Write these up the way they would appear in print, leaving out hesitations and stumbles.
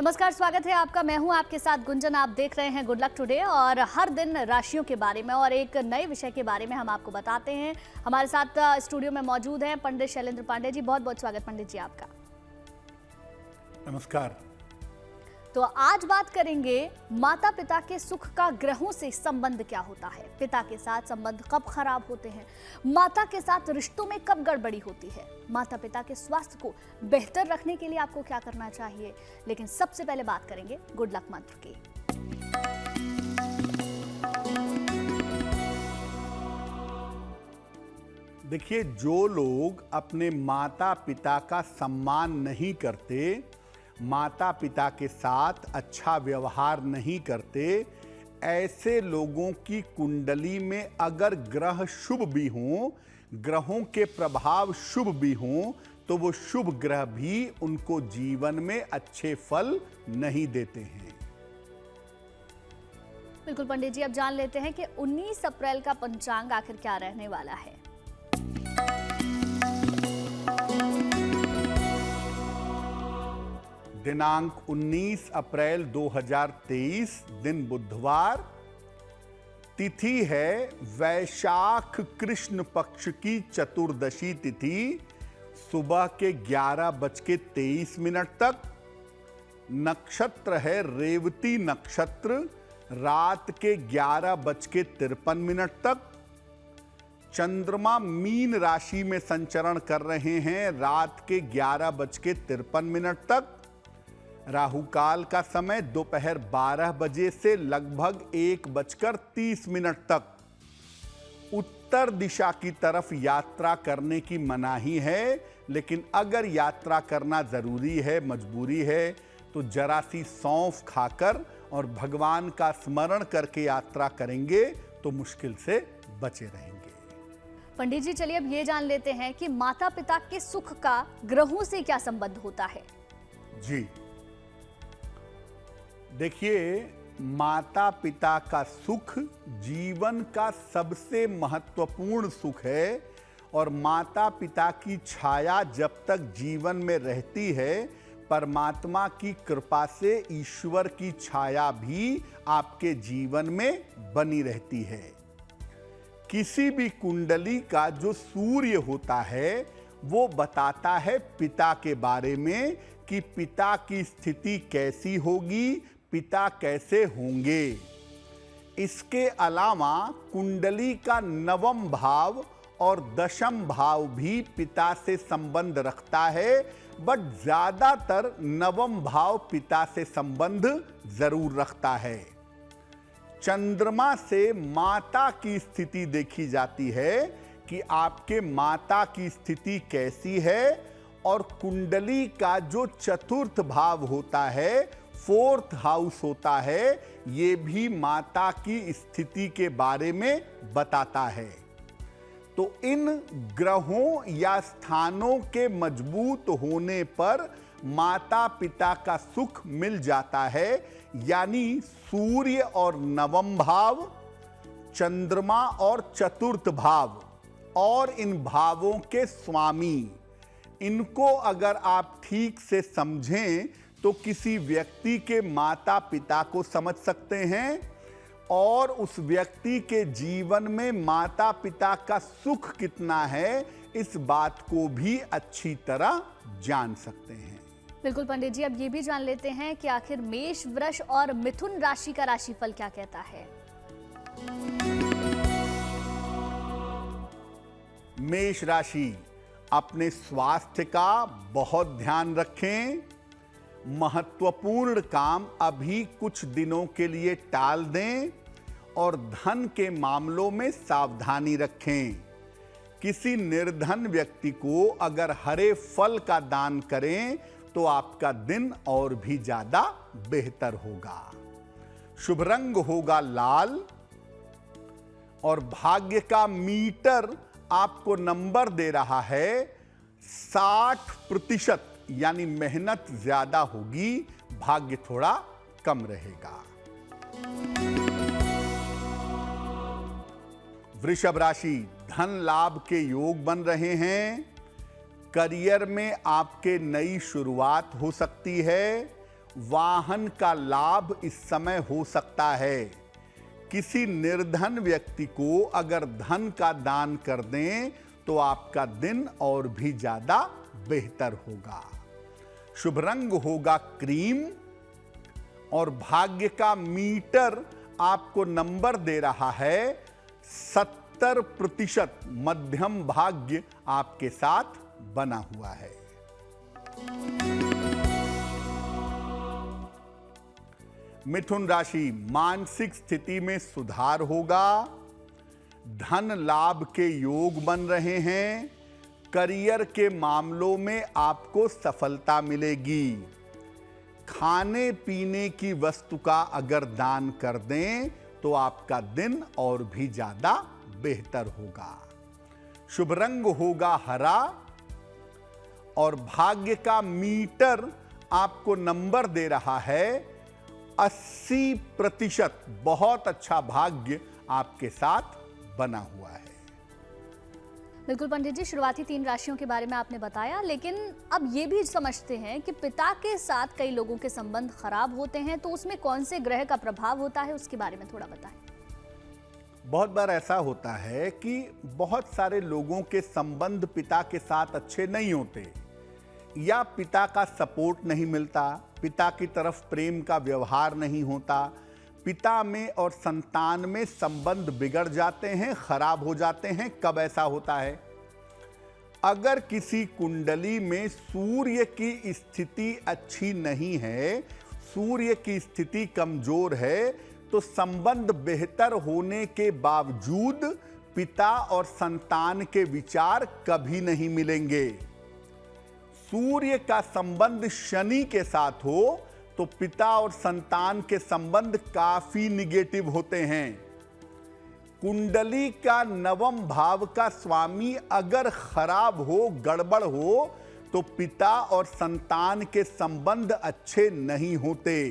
नमस्कार, स्वागत है आपका। मैं हूं आपके साथ गुंजन। आप देख रहे हैं गुड लक टुडे और हर दिन राशियों के बारे में और एक नए विषय के बारे में हम आपको बताते हैं। हमारे साथ स्टूडियो में मौजूद हैं पंडित शैलेंद्र पांडे जी। बहुत बहुत स्वागत पंडित जी आपका। नमस्कार। तो आज बात करेंगे माता पिता के सुख का ग्रहों से संबंध क्या होता है, पिता के साथ संबंध कब खराब होते हैं, माता के साथ रिश्तों में कब गड़बड़ी होती है, माता पिता के स्वास्थ्य को बेहतर रखने के लिए आपको क्या करना चाहिए। लेकिन सबसे पहले बात करेंगे गुड लक मंत्र की। देखिए, जो लोग अपने माता पिता का सम्मान नहीं करते, माता पिता के साथ अच्छा व्यवहार नहीं करते, ऐसे लोगों की कुंडली में अगर ग्रह शुभ भी हों, ग्रहों के प्रभाव शुभ भी हों, तो वो शुभ ग्रह भी उनको जीवन में अच्छे फल नहीं देते हैं। बिल्कुल पंडित जी, अब जान लेते हैं कि 19 अप्रैल का पंचांग आखिर क्या रहने वाला है। दिनांक 19 अप्रैल 2023, दिन बुधवार, तिथि है वैशाख कृष्ण पक्ष की चतुर्दशी तिथि, सुबह के 11:23 तक। नक्षत्र है रेवती नक्षत्र, रात के 11:53 तक। चंद्रमा मीन राशि में संचरण कर रहे हैं रात के 11:53 तक। राहु काल का समय दोपहर 12 बजे से लगभग 1:30 तक। उत्तर दिशा की तरफ यात्रा करने की मनाही है, लेकिन अगर यात्रा करना जरूरी है, मजबूरी है, तो जरा सी सौंफ खाकर और भगवान का स्मरण करके यात्रा करेंगे तो मुश्किल से बचे रहेंगे। पंडित जी, चलिए अब ये जान लेते हैं कि माता पिता के सुख का ग्रहों से क्या संबंध होता है। जी देखिए, माता पिता का सुख जीवन का सबसे महत्वपूर्ण सुख है और माता पिता की छाया जब तक जीवन में रहती है, परमात्मा की कृपा से ईश्वर की छाया भी आपके जीवन में बनी रहती है। किसी भी कुंडली का जो सूर्य होता है वो बताता है पिता के बारे में कि पिता की स्थिति कैसी होगी, पिता कैसे होंगे। इसके अलावा कुंडली का 9वां भाव और 10वां भाव भी पिता से संबंध रखता है, बट ज्यादातर 9वां भाव पिता से संबंध जरूर रखता है। चंद्रमा से माता की स्थिति देखी जाती है कि आपके माता की स्थिति कैसी है, और कुंडली का जो चतुर्थ भाव होता है, 4th हाउस होता है, ये भी माता की स्थिति के बारे में बताता है। तो इन ग्रहों या स्थानों के मजबूत होने पर माता पिता का सुख मिल जाता है। यानी सूर्य और 9वां भाव, चंद्रमा और चतुर्थ भाव और इन भावों के स्वामी, इनको अगर आप ठीक से समझें तो किसी व्यक्ति के माता पिता को समझ सकते हैं और उस व्यक्ति के जीवन में माता पिता का सुख कितना है, इस बात को भी अच्छी तरह जान सकते हैं। बिल्कुल पंडित जी, अब ये भी जान लेते हैं कि आखिर मेष, वृष और मिथुन राशि का राशिफल क्या कहता है। मेष राशि, अपने स्वास्थ्य का बहुत ध्यान रखें। महत्वपूर्ण काम अभी कुछ दिनों के लिए टाल दें और धन के मामलों में सावधानी रखें। किसी निर्धन व्यक्ति को अगर हरे फल का दान करें तो आपका दिन और भी ज्यादा बेहतर होगा। शुभ रंग होगा लाल और भाग्य का मीटर आपको नंबर दे रहा है 60%, यानी मेहनत ज्यादा होगी, भाग्य थोड़ा कम रहेगा। वृषभ राशि, धन लाभ के योग बन रहे हैं। करियर में आपके नई शुरुआत हो सकती है। वाहन का लाभ इस समय हो सकता है। किसी निर्धन व्यक्ति को अगर धन का दान कर दें तो आपका दिन और भी ज्यादा बेहतर होगा। शुभ रंग होगा क्रीम और भाग्य का मीटर आपको नंबर दे रहा है 70%। मध्यम भाग्य आपके साथ बना हुआ है। मिथुन राशि, मानसिक स्थिति में सुधार होगा। धन लाभ के योग बन रहे हैं। करियर के मामलों में आपको सफलता मिलेगी। खाने पीने की वस्तु का अगर दान कर दें तो आपका दिन और भी ज्यादा बेहतर होगा। शुभ रंग होगा हरा और भाग्य का मीटर आपको नंबर दे रहा है 80%। बहुत अच्छा भाग्य आपके साथ बना हुआ है। बिल्कुल पंडित जी, शुरुआती 3 राशियों के बारे में आपने बताया, लेकिन अब ये भी समझते हैं कि पिता के साथ कई लोगों के संबंध खराब होते हैं, तो उसमें कौन से ग्रह का प्रभाव होता है, उसके बारे में थोड़ा बताएं। बहुत बार ऐसा होता है कि बहुत सारे लोगों के संबंध पिता के साथ अच्छे नहीं होते, या पिता का सपोर्ट नहीं मिलता, पिता की तरफ प्रेम का व्यवहार नहीं होता, पिता में और संतान में संबंध बिगड़ जाते हैं, खराब हो जाते हैं। कब ऐसा होता है? अगर किसी कुंडली में सूर्य की स्थिति अच्छी नहीं है, सूर्य की स्थिति कमजोर है, तो संबंध बेहतर होने के बावजूद पिता और संतान के विचार कभी नहीं मिलेंगे। सूर्य का संबंध शनि के साथ हो तो पिता और संतान के संबंध काफी निगेटिव होते हैं। कुंडली का नवम भाव का स्वामी अगर खराब हो, गड़बड़ हो, तो पिता और संतान के संबंध अच्छे नहीं होते।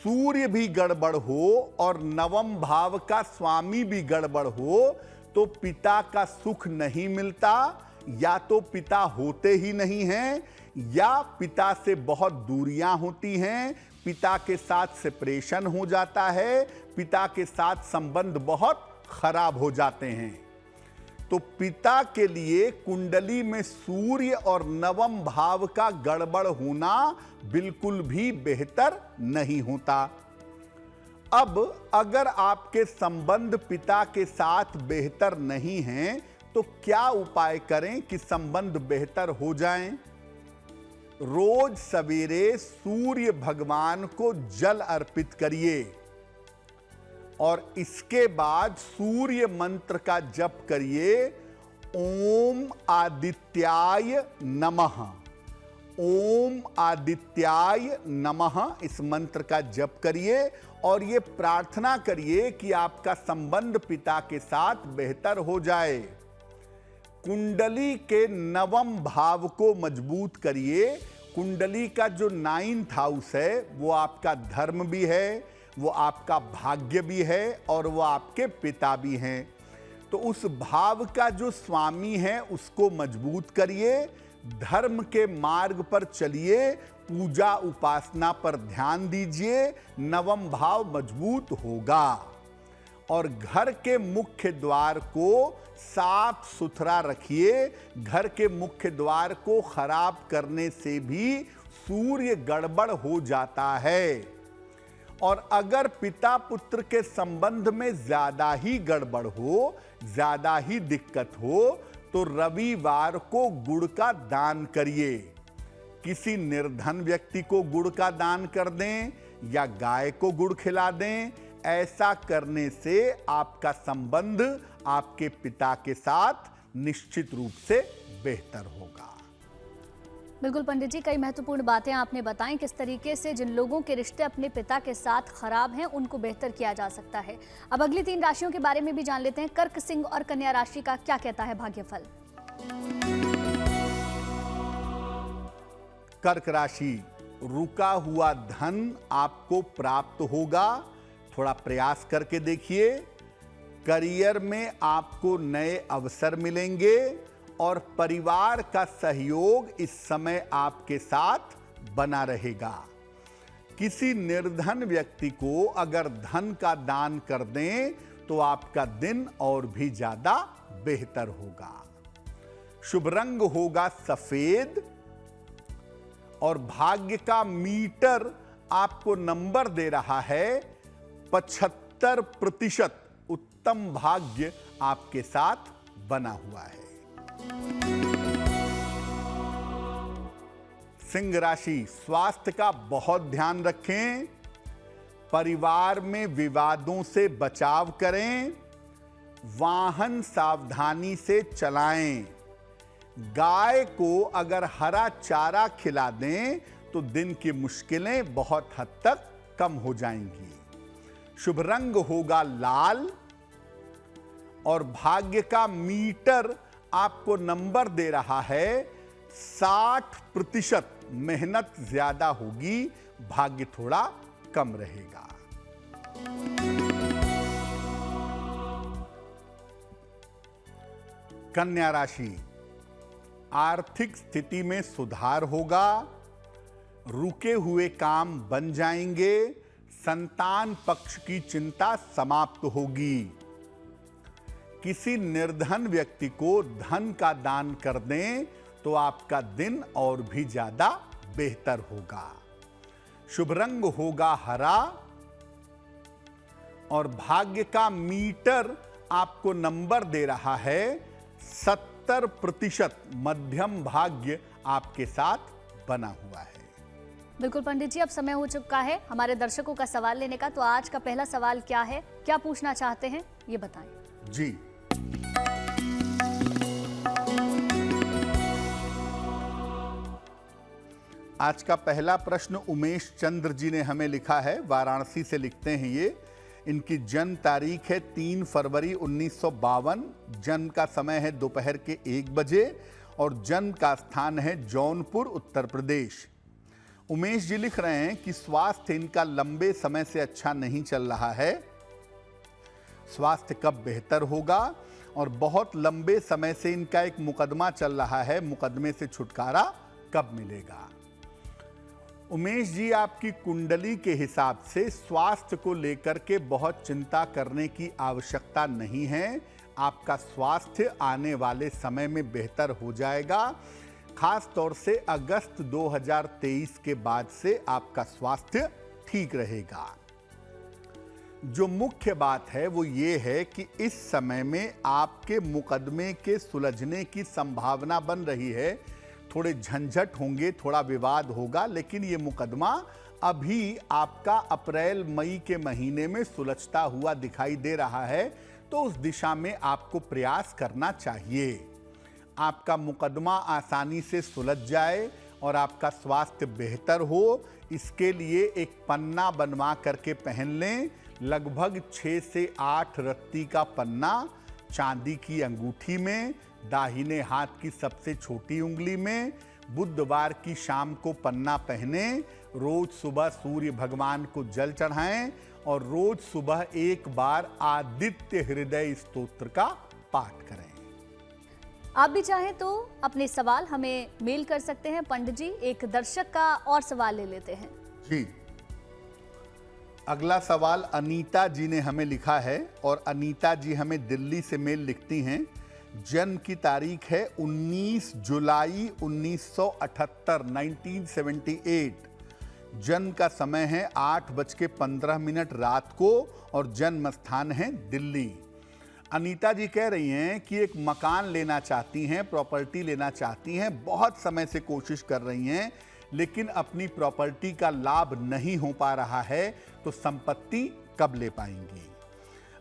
सूर्य भी गड़बड़ हो और नवम भाव का स्वामी भी गड़बड़ हो तो पिता का सुख नहीं मिलता, या तो पिता होते ही नहीं हैं, या पिता से बहुत दूरियां होती हैं, पिता के साथ सेपरेशन हो जाता है, पिता के साथ संबंध बहुत खराब हो जाते हैं। तो पिता के लिए कुंडली में सूर्य और नवम भाव का गड़बड़ होना बिल्कुल भी बेहतर नहीं होता। अब अगर आपके संबंध पिता के साथ बेहतर नहीं हैं, तो क्या उपाय करें कि संबंध बेहतर हो जाएं? रोज सवेरे सूर्य भगवान को जल अर्पित करिए और इसके बाद सूर्य मंत्र का जप करिए। ओम आदित्याय नमः, ओम आदित्याय नमः, इस मंत्र का जप करिए और ये प्रार्थना करिए कि आपका संबंध पिता के साथ बेहतर हो जाए। कुंडली के नवम भाव को मजबूत करिए। कुंडली का जो 9th हाउस है वो आपका धर्म भी है, वो आपका भाग्य भी है और वो आपके पिता भी हैं। तो उस भाव का जो स्वामी है उसको मजबूत करिए, धर्म के मार्ग पर चलिए, पूजा उपासना पर ध्यान दीजिए, नवम भाव मजबूत होगा। और घर के मुख्य द्वार को साफ सुथरा रखिए। घर के मुख्य द्वार को खराब करने से भी सूर्य गड़बड़ हो जाता है। और अगर पिता पुत्र के संबंध में ज्यादा ही गड़बड़ हो, ज्यादा ही दिक्कत हो, तो रविवार को गुड़ का दान करिए। किसी निर्धन व्यक्ति को गुड़ का दान कर दें या गाय को गुड़ खिला दें। ऐसा करने से आपका संबंध आपके पिता के साथ निश्चित रूप से बेहतर होगा। बिल्कुल पंडित जी, कई महत्वपूर्ण बातें आपने बताई, किस तरीके से जिन लोगों के रिश्ते अपने पिता के साथ खराब हैं उनको बेहतर किया जा सकता है। अब अगली 3 राशियों के बारे में भी जान लेते हैं। कर्क, सिंह और कन्या राशि का क्या कहता है भाग्यफल? कर्क राशि, रुका हुआ धन आपको प्राप्त होगा, थोड़ा प्रयास करके देखिए। करियर में आपको नए अवसर मिलेंगे और परिवार का सहयोग इस समय आपके साथ बना रहेगा। किसी निर्धन व्यक्ति को अगर धन का दान कर दें तो आपका दिन और भी ज्यादा बेहतर होगा। शुभ रंग होगा सफेद और भाग्य का मीटर आपको नंबर दे रहा है 75%। उत्तम भाग्य आपके साथ बना हुआ है। सिंह राशि, स्वास्थ्य का बहुत ध्यान रखें। परिवार में विवादों से बचाव करें। वाहन सावधानी से चलाएं। गाय को अगर हरा चारा खिला दें तो दिन की मुश्किलें बहुत हद तक कम हो जाएंगी। शुभ रंग होगा लाल और भाग्य का मीटर आपको नंबर दे रहा है 60%। मेहनत ज्यादा होगी, भाग्य थोड़ा कम रहेगा। कन्या राशि, आर्थिक स्थिति में सुधार होगा। रुके हुए काम बन जाएंगे। संतान पक्ष की चिंता समाप्त होगी। किसी निर्धन व्यक्ति को धन का दान कर दें तो आपका दिन और भी ज्यादा बेहतर होगा। शुभ रंग होगा हरा और भाग्य का मीटर आपको नंबर दे रहा है 70%। मध्यम भाग्य आपके साथ बना हुआ है। बिल्कुल पंडित जी, अब समय हो चुका है हमारे दर्शकों का सवाल लेने का। तो आज का पहला सवाल क्या है, क्या पूछना चाहते हैं, ये बताएं। जी, आज का पहला प्रश्न उमेश चंद्र जी ने हमें लिखा है। वाराणसी से लिखते हैं ये। इनकी जन्म तारीख है 3 फरवरी 1952। जन्म का समय है दोपहर के 1 बजे और जन्म का स्थान है जौनपुर, उत्तर प्रदेश। उमेश जी लिख रहे हैं कि स्वास्थ्य इनका लंबे समय से अच्छा नहीं चल रहा है। स्वास्थ्य कब बेहतर होगा और बहुत लंबे समय से इनका एक मुकदमा चल रहा है, मुकदमे से छुटकारा कब मिलेगा। उमेश जी, आपकी कुंडली के हिसाब से स्वास्थ्य को लेकर के बहुत चिंता करने की आवश्यकता नहीं है। आपका स्वास्थ्य आने वाले समय में बेहतर हो जाएगा। खास तौर से अगस्त 2023 के बाद से आपका स्वास्थ्य ठीक रहेगा। जो मुख्य बात है वो ये है कि इस समय में आपके मुकदमे के सुलझने की संभावना बन रही है। थोड़े झंझट होंगे, थोड़ा विवाद होगा, लेकिन ये मुकदमा अभी आपका अप्रैल मई के महीने में सुलझता हुआ दिखाई दे रहा है। तो उस दिशा में आपको प्रयास करना चाहिए। आपका मुकदमा आसानी से सुलझ जाए और आपका स्वास्थ्य बेहतर हो, इसके लिए एक पन्ना बनवा करके पहन लें। लगभग 6 से 8 रत्ती का पन्ना चांदी की अंगूठी में, दाहिने हाथ की सबसे छोटी उंगली में। बुधवार की शाम को पन्ना पहने। रोज सुबह सूर्य भगवान को जल चढ़ाएं और रोज सुबह एक बार आदित्य हृदय स्तोत्र का पाठ करें। आप भी चाहें तो अपने सवाल हमें मेल कर सकते हैं। पंडित जी, एक दर्शक का और सवाल ले लेते हैं। जी, अगला सवाल अनीता जी ने हमें लिखा है और अनीता जी हमें दिल्ली से मेल लिखती हैं। जन्म की तारीख है 19 जुलाई 1978, 1978। जन्म का समय है 8:15 रात को और जन्म स्थान है दिल्ली। अनीता जी कह रही हैं कि एक मकान लेना चाहती हैं, प्रॉपर्टी लेना चाहती हैं। बहुत समय से कोशिश कर रही हैं लेकिन अपनी प्रॉपर्टी का लाभ नहीं हो पा रहा है। तो संपत्ति कब ले पाएंगी?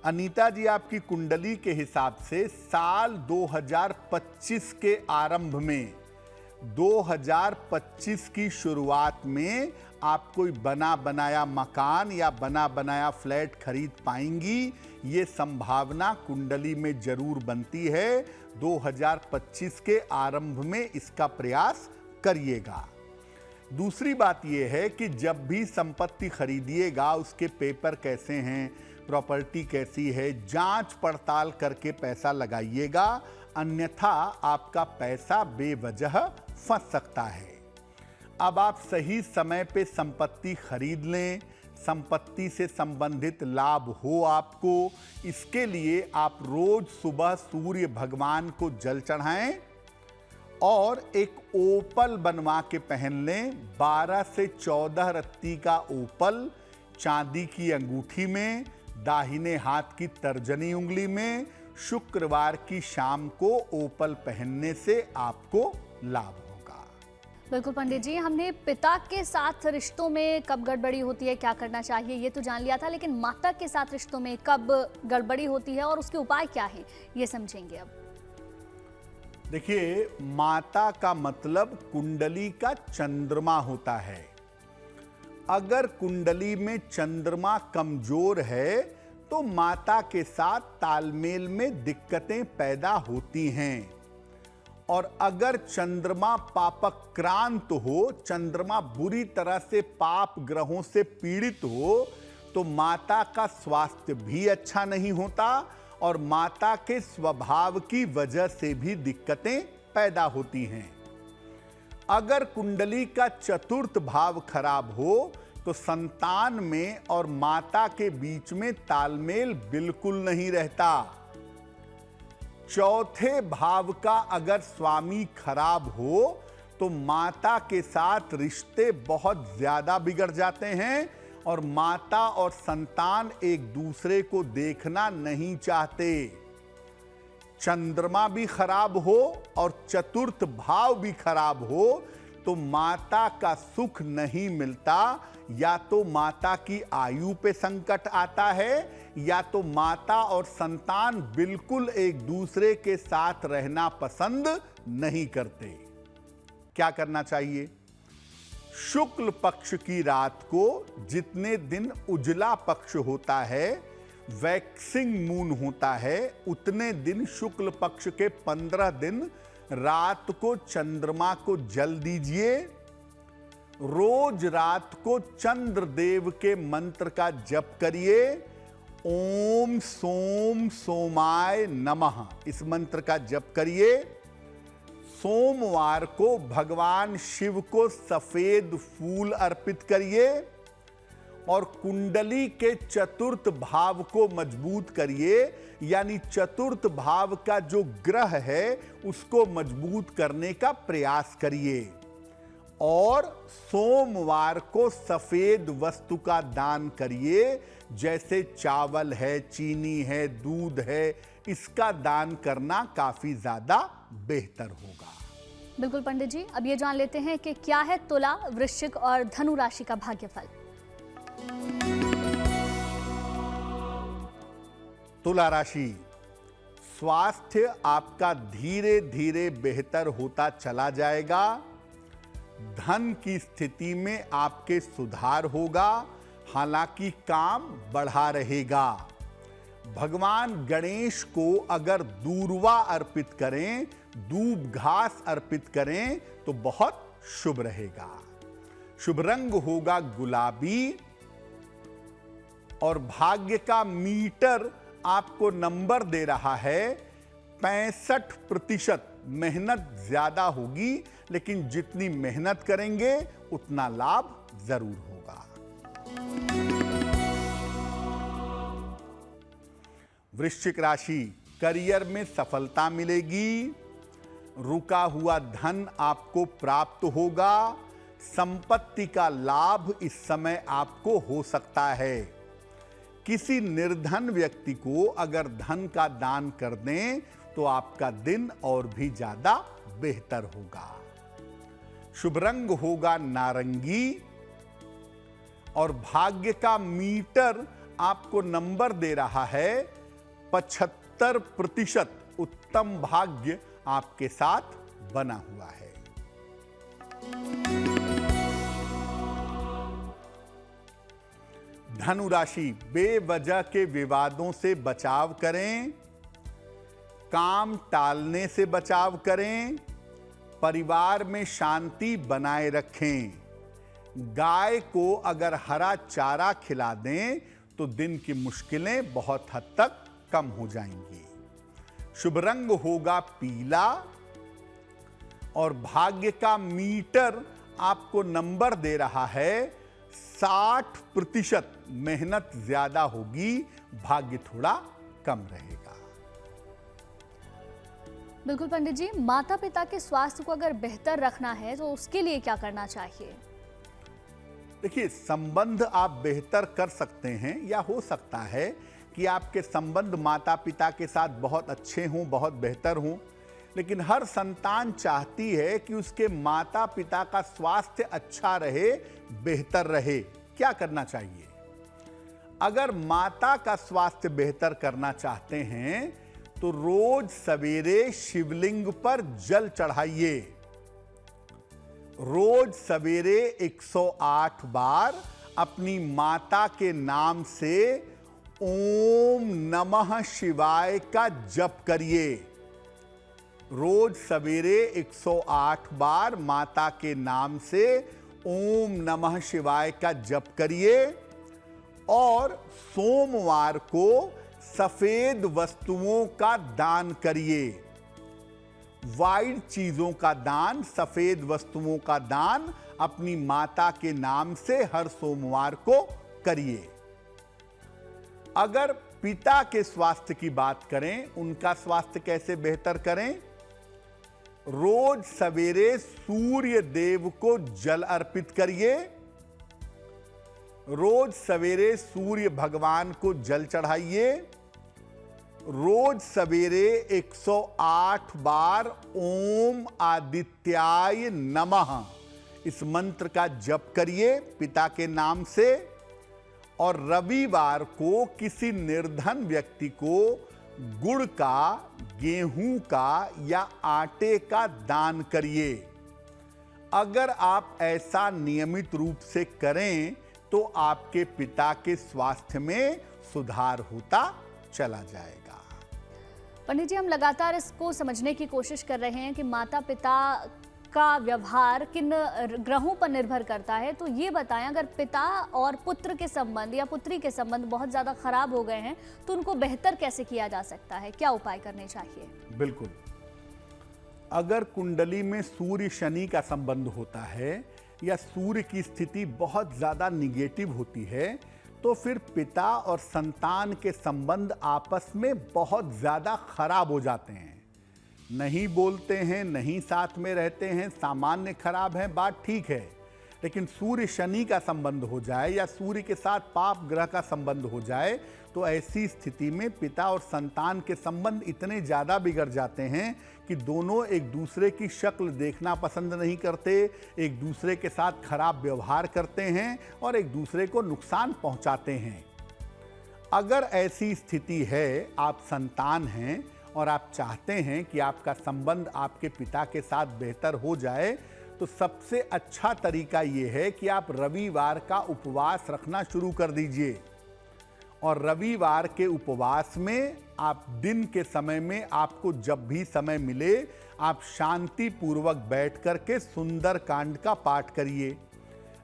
अनीता जी, आपकी कुंडली के हिसाब से साल 2025 के आरंभ में, 2025 की शुरुआत में आप कोई बना बनाया मकान या बना बनाया फ्लैट खरीद पाएंगी। ये संभावना कुंडली में जरूर बनती है। 2025 के आरंभ में इसका प्रयास करिएगा। दूसरी बात यह है कि जब भी संपत्ति खरीदिएगा उसके पेपर कैसे हैं, प्रॉपर्टी कैसी है, जांच पड़ताल करके पैसा लगाइएगा, अन्यथा आपका पैसा बेवजह फंस सकता है। अब आप सही समय पे संपत्ति खरीद लें, संपत्ति से संबंधित लाभ हो आपको। इसके लिए आप रोज सुबह सूर्य भगवान को जल चढ़ाएं और एक ओपल बनवा के पहन लें। 12 से 14 रत्ती का ओपल चांदी की अंगूठी में, दाहिने हाथ की तर्जनी उंगली में, शुक्रवार की शाम को ओपल पहनने से आपको लाभ होगा। बिल्कुल पंडित जी, हमने पिता के साथ रिश्तों में कब गड़बड़ी होती है, क्या करना चाहिए, ये तो जान लिया था, लेकिन माता के साथ रिश्तों में कब गड़बड़ी होती है और उसके उपाय क्या है, ये समझेंगे अब। देखिए, माता का मतलब कुंडली का चंद्रमा होता है। अगर कुंडली में चंद्रमा कमजोर है तो माता के साथ तालमेल में दिक्कतें पैदा होती हैं। और अगर चंद्रमा पापक्रांत हो, चंद्रमा बुरी तरह से पाप ग्रहों से पीड़ित हो, तो माता का स्वास्थ्य भी अच्छा नहीं होता और माता के स्वभाव की वजह से भी दिक्कतें पैदा होती हैं। अगर कुंडली का चतुर्थ भाव खराब हो तो संतान में और माता के बीच में तालमेल बिल्कुल नहीं रहता। चौथे भाव का अगर स्वामी खराब हो तो माता के साथ रिश्ते बहुत ज्यादा बिगड़ जाते हैं और माता और संतान एक दूसरे को देखना नहीं चाहते। चंद्रमा भी खराब हो और चतुर्थ भाव भी खराब हो तो माता का सुख नहीं मिलता। या तो माता की आयु पे संकट आता है या तो माता और संतान बिल्कुल एक दूसरे के साथ रहना पसंद नहीं करते। क्या करना चाहिए? शुक्ल पक्ष की रात को जितने दिन उजला पक्ष होता है, वैक्सिंग मून होता है, उतने दिन शुक्ल पक्ष के 15 दिन रात को चंद्रमा को जल दीजिए। रोज रात को चंद्रदेव के मंत्र का जप करिए। ओम सोम सोमाय नमः, इस मंत्र का जप करिए। सोमवार को भगवान शिव को सफेद फूल अर्पित करिए और कुंडली के चतुर्थ भाव को मजबूत करिए। यानी चतुर्थ भाव का जो ग्रह है उसको मजबूत करने का प्रयास करिए और सोमवार को सफेद वस्तु का दान करिए। जैसे चावल है, चीनी है, दूध है, इसका दान करना काफी ज्यादा बेहतर होगा। बिल्कुल पंडित जी, अब ये जान लेते हैं कि क्या है तुला, वृश्चिक और धनु राशि का भाग्यफल। तुला राशि, स्वास्थ्य आपका धीरे धीरे बेहतर होता चला जाएगा। धन की स्थिति में आपके सुधार होगा, हालांकि काम बढ़ा रहेगा। भगवान गणेश को अगर दूर्वा अर्पित करें, दूब घास अर्पित करें तो बहुत शुभ रहेगा। शुभ रंग होगा गुलाबी और भाग्य का मीटर आपको नंबर दे रहा है 65%। मेहनत ज्यादा होगी, लेकिन जितनी मेहनत करेंगे उतना लाभ जरूर होगा। वृश्चिक राशि, करियर में सफलता मिलेगी। रुका हुआ धन आपको प्राप्त होगा। संपत्ति का लाभ इस समय आपको हो सकता है। किसी निर्धन व्यक्ति को अगर धन का दान कर दें तो आपका दिन और भी ज्यादा बेहतर होगा। शुभ रंग होगा नारंगी और भाग्य का मीटर आपको नंबर दे रहा है 75%। उत्तम भाग्य आपके साथ बना हुआ है। धनु राशि, बेवजह के विवादों से बचाव करें। काम टालने से बचाव करें। परिवार में शांति बनाए रखें। गाय को अगर हरा चारा खिला दें तो दिन की मुश्किलें बहुत हद तक कम हो जाएंगी। शुभ रंग होगा पीला और भाग्य का मीटर आपको नंबर दे रहा है 60%। मेहनत ज्यादा होगी, भाग्य थोड़ा कम रहेगा। बिल्कुल पंडित जी, माता पिता के स्वास्थ्य को अगर बेहतर रखना है तो उसके लिए क्या करना चाहिए? देखिए, संबंध आप बेहतर कर सकते हैं, या हो सकता है कि आपके संबंध माता पिता के साथ बहुत अच्छे हों, बहुत बेहतर हों, लेकिन हर संतान चाहती है कि उसके माता पिता का स्वास्थ्य अच्छा रहे, बेहतर रहे। क्या करना चाहिए? अगर माता का स्वास्थ्य बेहतर करना चाहते हैं तो रोज सवेरे शिवलिंग पर जल चढ़ाइए। रोज सवेरे 108 बार अपनी माता के नाम से ओम नमः शिवाय का जप करिए। रोज सवेरे 108 बार माता के नाम से ओम नमः शिवाय का जप करिए और सोमवार को सफेद वस्तुओं का दान करिए। वाइट चीजों का दान, सफेद वस्तुओं का दान अपनी माता के नाम से हर सोमवार को करिए। अगर पिता के स्वास्थ्य की बात करें, उनका स्वास्थ्य कैसे बेहतर करें? रोज सवेरे सूर्य देव को जल अर्पित करिए। रोज सवेरे सूर्य भगवान को जल चढ़ाइए। रोज सवेरे 108 बार ओम आदित्याय नमः इस मंत्र का जप करिए पिता के नाम से। और रविवार को किसी निर्धन व्यक्ति को गुड़ का, गेहूं का या आटे का दान करिए। अगर आप ऐसा नियमित रूप से करें तो आपके पिता के स्वास्थ्य में सुधार होता चला जाएगा। पंडित जी, हम लगातार इसको समझने की कोशिश कर रहे हैं कि माता पिता का व्यवहार किन ग्रहों पर निर्भर करता है, तो ये बताएं, अगर पिता और पुत्र के संबंध या पुत्री के संबंध बहुत ज़्यादा खराब हो गए हैं तो उनको बेहतर कैसे किया जा सकता है? क्या उपाय करने चाहिए? बिल्कुल, अगर कुंडली में सूर्य शनि का संबंध होता है या सूर्य की स्थिति बहुत ज़्यादा निगेटिव होती है तो फिर पिता और संतान के संबंध आपस में बहुत ज़्यादा खराब हो जाते हैं। नहीं बोलते हैं, नहीं साथ में रहते हैं, सामान्य खराब है, बात ठीक है। लेकिन सूर्य शनि का संबंध हो जाए या सूर्य के साथ पाप ग्रह का संबंध हो जाए तो ऐसी स्थिति में पिता और संतान के संबंध इतने ज़्यादा बिगड़ जाते हैं कि दोनों एक दूसरे की शक्ल देखना पसंद नहीं करते, एक दूसरे के साथ खराब व्यवहार करते हैं और एक दूसरे को नुकसान पहुंचाते हैं। अगर ऐसी स्थिति है, आप संतान हैं और आप चाहते हैं कि आपका संबंध आपके पिता के साथ बेहतर हो जाए, तो सबसे अच्छा तरीका ये है कि आप रविवार का उपवास रखना शुरू कर दीजिए। और रविवार के उपवास में आप दिन के समय में, आपको जब भी समय मिले, आप शांति पूर्वक बैठ करके सुंदर कांड का पाठ करिए।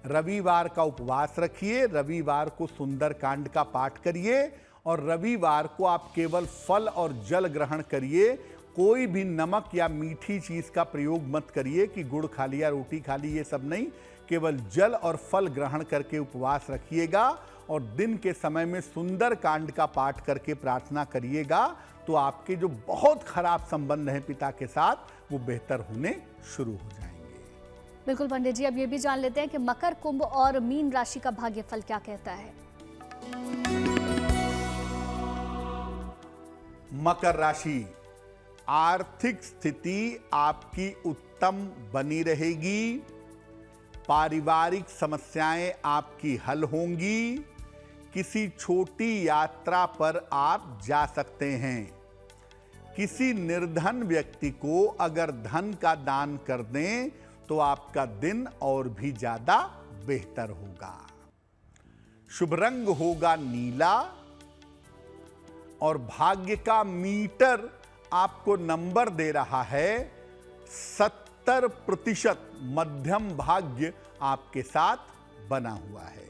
रविवार का उपवास रखिए, रविवार को सुंदर कांड का पाठ करिए और रविवार को आप केवल फल और जल ग्रहण करिए। कोई भी नमक या मीठी चीज का प्रयोग मत करिए कि गुड़ खा लिया, रोटी खा ली, ये सब नहीं। केवल जल और फल ग्रहण करके उपवास रखिएगा और दिन के समय में सुंदर कांड का पाठ करके प्रार्थना करिएगा, तो आपके जो बहुत खराब संबंध हैं पिता के साथ, वो बेहतर होने शुरू हो जाएंगे। बिल्कुल पंडित जी, अब ये भी जान लेते हैं कि मकर, कुंभ और मीन राशि का भाग्यफल क्या कहता है? मकर राशि, आर्थिक स्थिति आपकी उत्तम बनी रहेगी। पारिवारिक समस्याएं आपकी हल होंगी। किसी छोटी यात्रा पर आप जा सकते हैं। किसी निर्धन व्यक्ति को अगर धन का दान कर दें तो आपका दिन और भी ज्यादा बेहतर होगा। शुभ रंग होगा नीला और भाग्य का मीटर आपको नंबर दे रहा है 70%। मध्यम भाग्य आपके साथ बना हुआ है।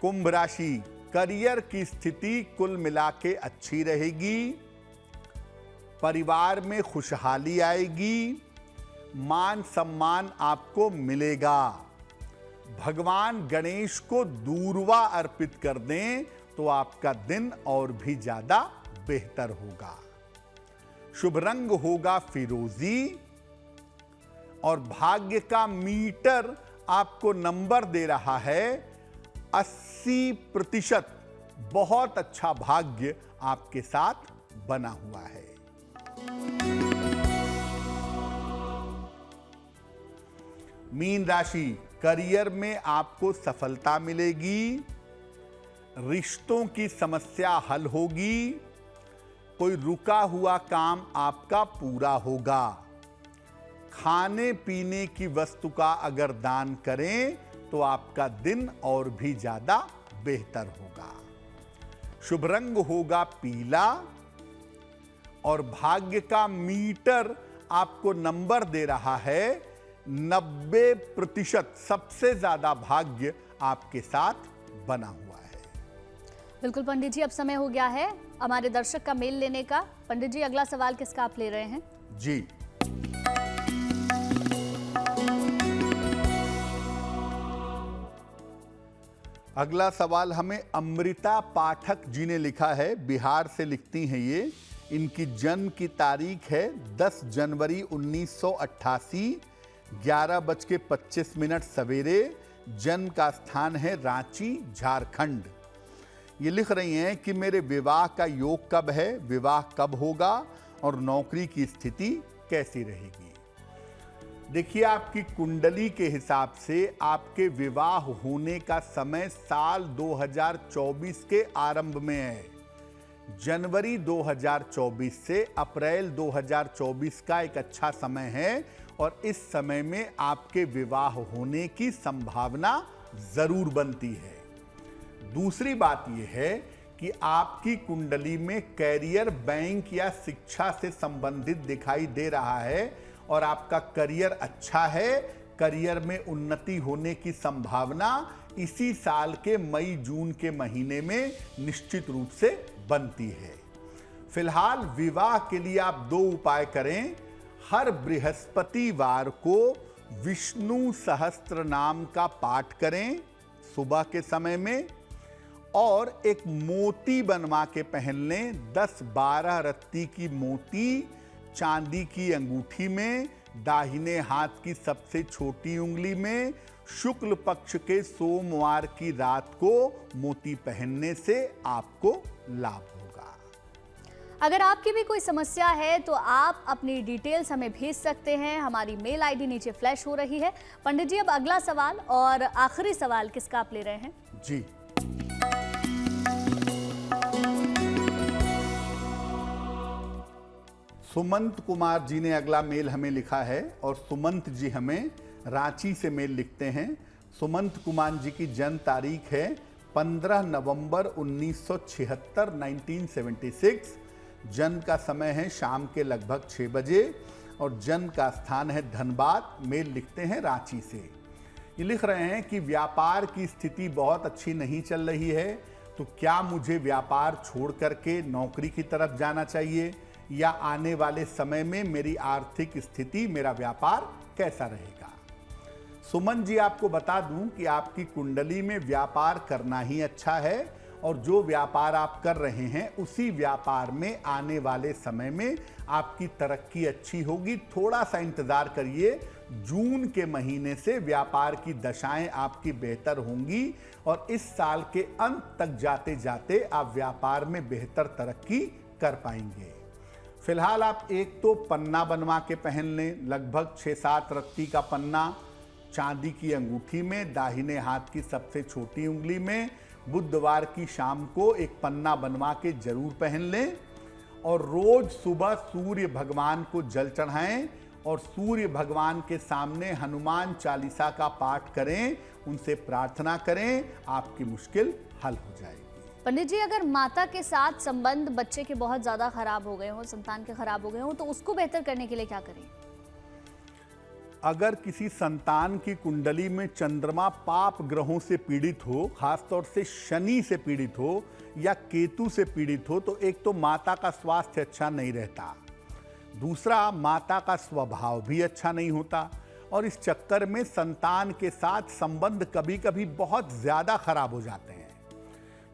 कुंभ राशि, करियर की स्थिति कुल मिला के अच्छी रहेगी। परिवार में खुशहाली आएगी, मान सम्मान आपको मिलेगा। भगवान गणेश को दूर्वा अर्पित कर दें तो आपका दिन और भी ज्यादा बेहतर होगा। शुभ रंग होगा फिरोजी और भाग्य का मीटर आपको नंबर दे रहा है 80%। बहुत अच्छा भाग्य आपके साथ बना हुआ है। मीन राशि, करियर में आपको सफलता मिलेगी, रिश्तों की समस्या हल होगी, कोई रुका हुआ काम आपका पूरा होगा। खाने पीने की वस्तु का अगर दान करें तो आपका दिन और भी ज्यादा बेहतर होगा। शुभ रंग होगा पीला और भाग्य का मीटर आपको नंबर दे रहा है 90%। सबसे ज्यादा भाग्य आपके साथ बना हुआ है। बिल्कुल पंडित जी, अब समय हो गया है हमारे दर्शक का मेल लेने का। पंडित जी, अगला सवाल किसका आप ले रहे हैं? जी, अगला सवाल हमें अमृता पाठक जी ने लिखा है। बिहार से लिखती हैं ये। इनकी जन्म की तारीख है 10 जनवरी 1988, 11:25 सवेरे। जन्म का स्थान है रांची, झारखंड। ये लिख रही हैं कि मेरे विवाह का योग कब है, विवाह कब होगा और नौकरी की स्थिति कैसी रहेगी। देखिए, आपकी कुंडली के हिसाब से आपके विवाह होने का समय साल 2024 के आरंभ में है। जनवरी 2024 से अप्रैल 2024 का एक अच्छा समय है और इस समय में आपके विवाह होने की संभावना जरूर बनती है। दूसरी बात यह है कि आपकी कुंडली में कैरियर, बैंक या शिक्षा से संबंधित दिखाई दे रहा है और आपका करियर अच्छा है। करियर में उन्नति होने की संभावना इसी साल के मई जून के महीने में निश्चित रूप से बनती है। फिलहाल विवाह के लिए आप 2 उपाय करें। हर बृहस्पतिवार को विष्णु सहस्त्र नाम का पाठ करें सुबह के समय में, और एक मोती बनवा के पहन लें। 10-12 रत्ती की मोती चांदी की अंगूठी में, दाहिने हाथ की सबसे छोटी उंगली में, शुक्ल पक्ष के सोमवार की रात को मोती पहनने से आपको लाभ होगा। अगर आपकी भी कोई समस्या है तो आप अपनी डिटेल्स हमें भेज सकते हैं। हमारी मेल आईडी नीचे फ्लैश हो रही है। पंडित जी, अब अगला सवाल और आखिरी सवाल किसका आप ले रहे हैं? जी, सुमंत कुमार जी ने अगला मेल हमें लिखा है और सुमंत जी हमें रांची से मेल लिखते हैं। सुमंत कुमार जी की जन्म तारीख है 15 नवंबर 1976, 1976। जन्म का समय है शाम के लगभग 6 बजे और जन्म का स्थान है धनबाद। मेल लिखते हैं रांची से। ये लिख रहे हैं कि व्यापार की स्थिति बहुत अच्छी नहीं चल रही है, तो क्या मुझे व्यापार छोड़ करके नौकरी की तरफ जाना चाहिए या आने वाले समय में मेरी आर्थिक स्थिति, मेरा व्यापार कैसा रहेगा। सुमन जी, आपको बता दूं कि आपकी कुंडली में व्यापार करना ही अच्छा है और जो व्यापार आप कर रहे हैं उसी व्यापार में आने वाले समय में आपकी तरक्की अच्छी होगी। थोड़ा सा इंतजार करिए, जून के महीने से व्यापार की दशाएं आपकी बेहतर होंगी और इस साल के अंत तक जाते जाते आप व्यापार में बेहतर तरक्की कर पाएंगे। फिलहाल आप एक तो पन्ना बनवा के पहन लें, लगभग 6-7 रत्ती का पन्ना चांदी की अंगूठी में, दाहिने हाथ की सबसे छोटी उंगली में। बुधवार की शाम को एक पन्ना बनवा के जरूर पहन लें और रोज सुबह सूर्य भगवान को जल चढ़ाएं और सूर्य भगवान के सामने हनुमान चालीसा का पाठ करें, उनसे प्रार्थना करें, आपकी मुश्किल हल हो जाएगी। पंडित जी, अगर माता के साथ संबंध बच्चे के बहुत ज्यादा खराब हो गए हों, संतान के खराब हो गए हों, तो उसको बेहतर करने के लिए क्या करें? अगर किसी संतान की कुंडली में चंद्रमा पाप ग्रहों से पीड़ित हो, खासतौर से शनि से पीड़ित हो या केतु से पीड़ित हो, तो एक तो माता का स्वास्थ्य अच्छा नहीं रहता दूसरा, माता का स्वभाव भी अच्छा नहीं होता और इस चक्कर में संतान के साथ संबंध कभी कभी बहुत ज़्यादा खराब हो जाते हैं।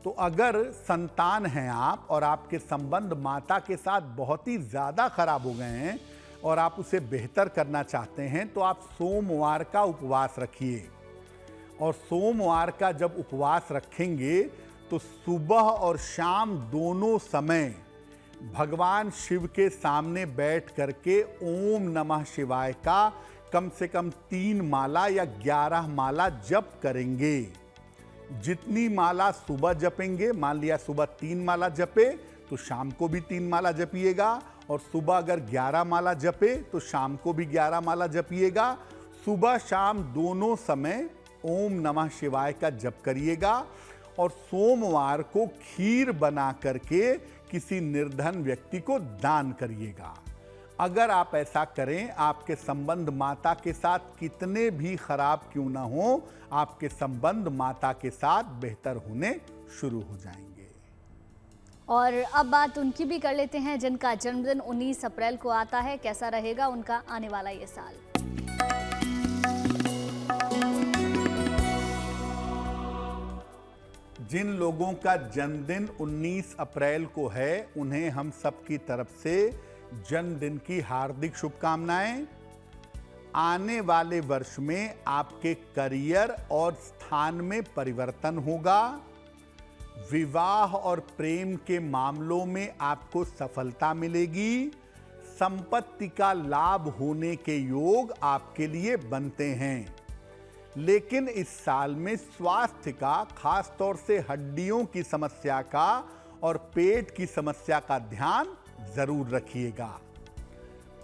तो अगर संतान हैं आप और आपके संबंध माता के साथ बहुत ही ज़्यादा खराब हो गए हैं और आप उसे बेहतर करना चाहते हैं, तो आप सोमवार का उपवास रखिए। और सोमवार का जब उपवास रखेंगे तो सुबह और शाम दोनों समय भगवान शिव के सामने बैठ करके ओम नमः शिवाय का कम से कम 3 माला या 11 माला जप करेंगे। जितनी माला सुबह जपेंगे, मान लिया सुबह 3 माला जपे तो शाम को भी 3 माला जपिएगा, और सुबह अगर 11 माला जपे तो शाम को भी 11 माला जपिएगा। सुबह शाम दोनों समय ओम नमः शिवाय का जप करिएगा और सोमवार को खीर बना करके किसी निर्धन व्यक्ति को दान करिएगा। अगर आप ऐसा करें, आपके संबंध माता के साथ कितने भी खराब क्यों ना हो, आपके संबंध माता के साथ बेहतर होने शुरू हो जाएंगे। और अब बात उनकी भी कर लेते हैं जिनका जन्मदिन 19 अप्रैल को आता है। कैसा रहेगा उनका आने वाला ये साल? जिन लोगों का जन्मदिन 19 अप्रैल को है, उन्हें हम सबकी तरफ से जन्मदिन की हार्दिक शुभकामनाएं। आने वाले वर्ष में आपके करियर और स्थान में परिवर्तन होगा। विवाह और प्रेम के मामलों में आपको सफलता मिलेगी। संपत्ति का लाभ होने के योग आपके लिए बनते हैं। लेकिन इस साल में स्वास्थ्य का, खास तौर से हड्डियों की समस्या का और पेट की समस्या का ध्यान जरूर रखिएगा।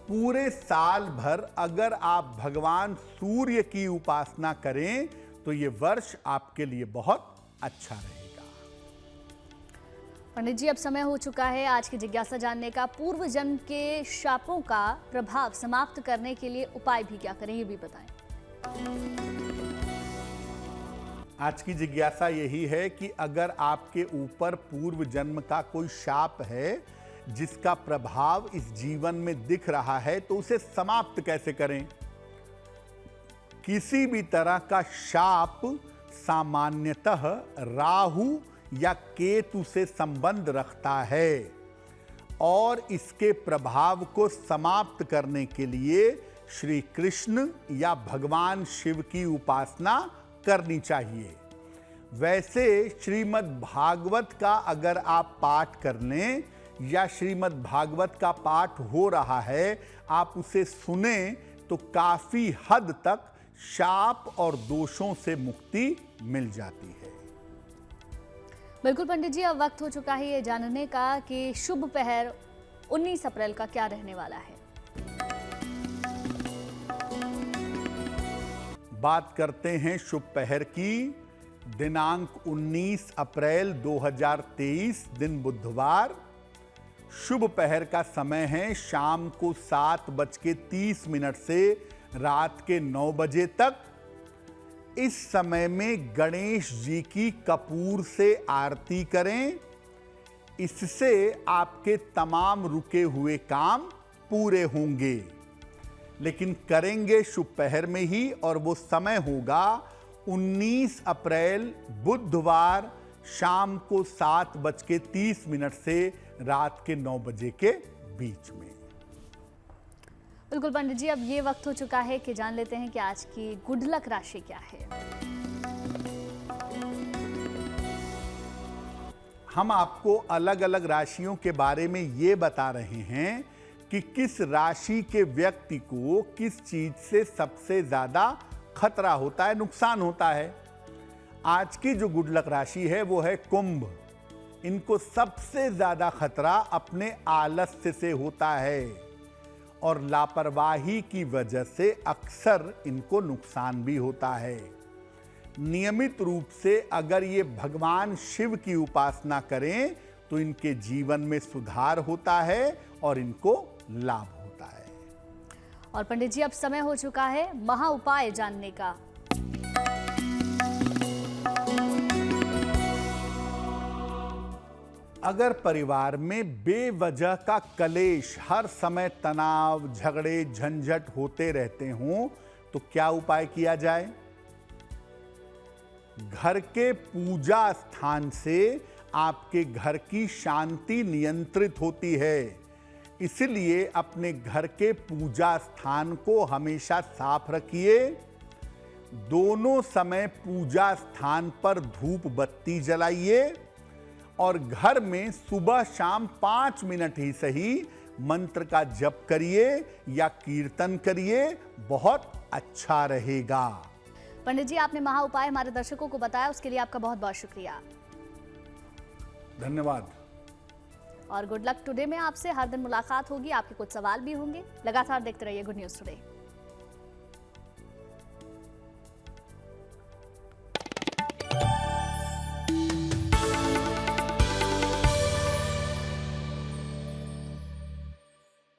पूरे साल भर अगर आप भगवान सूर्य की उपासना करें तो ये वर्ष आपके लिए बहुत अच्छा रहेगा। पंडित जी, अब समय हो चुका है आज की जिज्ञासा जानने का। पूर्व जन्म के शापों का प्रभाव समाप्त करने के लिए उपाय भी क्या करें, ये भी बताएं। आज की जिज्ञासा यही है कि अगर आपके ऊपर पूर्व जन्म का कोई शाप है जिसका प्रभाव इस जीवन में दिख रहा है, तो उसे समाप्त कैसे करें। किसी भी तरह का शाप सामान्यतः राहु या केतु से संबंध रखता है और इसके प्रभाव को समाप्त करने के लिए श्री कृष्ण या भगवान शिव की उपासना करनी चाहिए। वैसे श्रीमद् भागवत का अगर आप पाठ कर लें या श्रीमद् भागवत का पाठ हो रहा है, आप उसे सुने तो काफी हद तक शाप और दोषों से मुक्ति मिल जाती है। बिल्कुल पंडित जी, अब वक्त हो चुका है ये जानने का कि शुभ पहर 19 अप्रैल का क्या रहने वाला है। बात करते हैं शुभ पहर की। दिनांक 19 अप्रैल 2023 दिन बुधवार। शुभ पहर का समय है शाम को 7:30 से रात के 9 बजे तक। इस समय में गणेश जी की कपूर से आरती करें। इससे आपके तमाम रुके हुए काम पूरे होंगे। लेकिन करेंगे शुभ पहर में ही, और वो समय होगा 19 अप्रैल बुधवार शाम को 7:30 से रात के 9 बजे के बीच में। बिल्कुल पंडित जी, अब ये वक्त हो चुका है कि जान लेते हैं कि आज की गुड लक राशि क्या है। हम आपको अलग अलग राशियों के बारे में ये बता रहे हैं कि किस राशि के व्यक्ति को किस चीज से सबसे ज्यादा खतरा होता है, नुकसान होता है। आज की जो गुड लक राशि है वो है कुंभ। इनको सबसे ज्यादा खतरा अपने आलस्य से होता है और लापरवाही की वजह से अक्सर इनको नुकसान भी होता है। नियमित रूप से अगर ये भगवान शिव की उपासना करें तो इनके जीवन में सुधार होता है और इनको लाभ होता है। और पंडित जी, अब समय हो चुका है महा उपाय जानने का। अगर परिवार में बेवजह का कलेश, हर समय तनाव, झगड़े, झंझट होते रहते हों तो क्या उपाय किया जाए? घर के पूजा स्थान से आपके घर की शांति नियंत्रित होती है। इसलिए अपने घर के पूजा स्थान को हमेशा साफ रखिए। दोनों समय पूजा स्थान पर धूप बत्ती जलाइए और घर में सुबह शाम 5 मिनट ही सही मंत्र का जप करिए या कीर्तन करिए, बहुत अच्छा रहेगा। पंडित जी, आपने महा उपाय हमारे दर्शकों को बताया, उसके लिए आपका बहुत बहुत शुक्रिया। धन्यवाद। और गुड लक टुडे में आपसे हर दिन मुलाकात होगी, आपके कुछ सवाल भी होंगे। लगातार देखते रहिए गुड न्यूज टुडे।